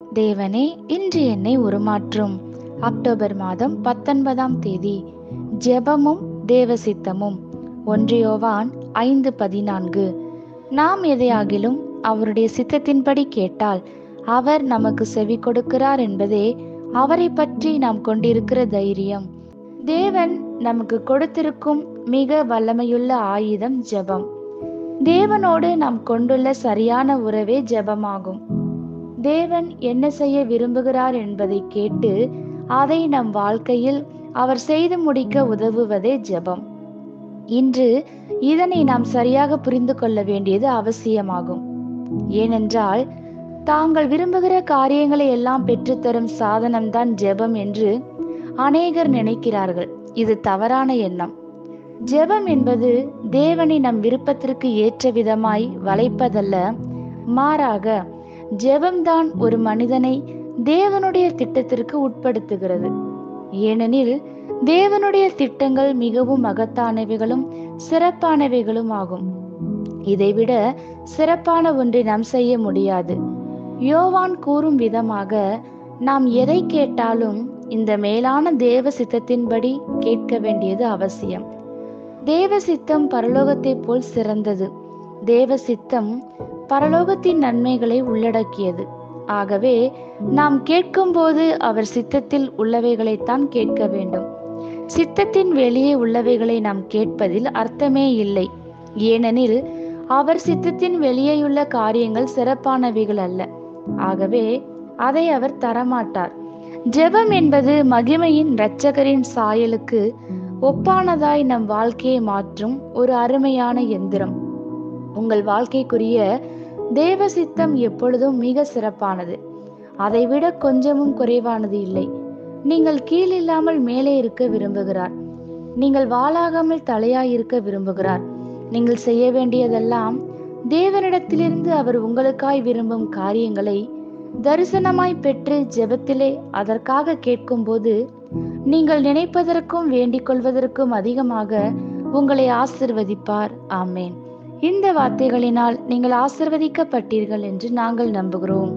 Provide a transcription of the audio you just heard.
தேவனே, இன்று என்னை உருமாற்றும். அக்டோபர் மாதம் 19ஆம் தேதி. ஜெபமும் தேவ சித்தமும். 1 யோவான் 5:14. நாம் எதையாகிலும் அவருடைய சித்தத்தின்படி கேட்டால் அவர் நமக்கு செவி கொடுக்கிறார் என்பதே அவரை பற்றி நாம் கொண்டிருக்கிற தைரியம். தேவன் நமக்கு கொடுத்திருக்கும் மிக வல்லமையுள்ள ஆயுதம் ஜெபம். தேவனோடு நாம் கொண்டுள்ள சரியான உறவே ஜெபமாகும். தேவன் என்ன செய்ய விரும்புகிறார் என்பதை கேட்டு அதை நம் வாழ்க்கையில் அவர் செய்து முடிக்க உதவுவதே ஜெபம். இன்று இதனை நாம் சரியாக புரிந்து கொள்ள வேண்டியது அவசியமாகும். ஏனென்றால் தாங்கள் விரும்புகிற காரியங்களை எல்லாம் பெற்றுத்தரும் சாதனம்தான் ஜெபம் என்று அநேகர் நினைக்கிறார்கள். இது தவறான எண்ணம். ஜெபம் என்பது தேவனை நம் விருப்பத்திற்கு ஏற்ற விதமாய் வளைப்பதல்ல, மாறாக ஜெபம்தான் ஒரு மனிதனை தேவனுடைய திட்டத்திற்கு உட்படுத்துகிறது. ஏனெனில் தேவனுடைய திட்டங்கள் மிகவும் மகத்தானவைகளும் சிறப்பானவைகளும் ஆகும். இதைவிட சிறப்பான ஒன்றை நாம் செய்ய முடியாது. யோவான் கூறும் விதமாக நாம் எதை கேட்டாலும் இந்த மேலான தேவ சித்தத்தின்படி கேட்க வேண்டியது அவசியம். தேவ சித்தம் பரலோகத்தை போல் சிறந்தது. தேவ சித்தம் பரலோகத்தின் நன்மைகளை உள்ளடக்கியது. ஆகவே நாம் கேட்கும்போது அவர் சித்தத்தில் உள்ளவைகளைத்தான் கேட்க வேண்டும். சித்தத்தின் வெளியே உள்ளவைகளை நாம் கேட்பதில் அர்த்தமே இல்லை. ஏனெனில் அவர் சித்தத்தின் வெளியேயுள்ள காரியங்கள் சிறப்பானவைகள் அல்ல. ஆகவே அதை அவர் தரமாட்டார். ஜெபம் என்பது மகிமையின் இரட்சகரின் சாயலுக்கு ஒப்பானதாய் நம் வாழ்க்கையை மாற்றும் ஒரு அருமையான எந்திரம். உங்கள் வாழ்க்கைக்குரிய தேவ சித்தம் எப்பொழுதும் மிக சிறப்பானது. அதைவிட கொஞ்சமும் குறைவானது இல்லை. நீங்கள் கீழில்லாமல் மேலே இருக்க விரும்புகிறார். நீங்கள் வாளாகாமல் தலையாயிருக்க விரும்புகிறார். நீங்கள் செய்ய வேண்டியதெல்லாம் தேவனிடத்திலிருந்து அவர் உங்களுக்காய் விரும்பும் காரியங்களை தரிசனமாய் பெற்று ஜெபத்திலே அதற்காக கேட்கும்போது நீங்கள் நினைப்பதற்கும் வேண்டிக் கொள்வதற்கும் அதிகமாக உங்களை ஆசிர்வதிப்பார். ஆமேன். இந்த வார்த்தைகளினால் நீங்கள் ஆசிர்வதிக்கப்பட்டீர்கள் என்று நாங்கள் நம்புகிறோம்.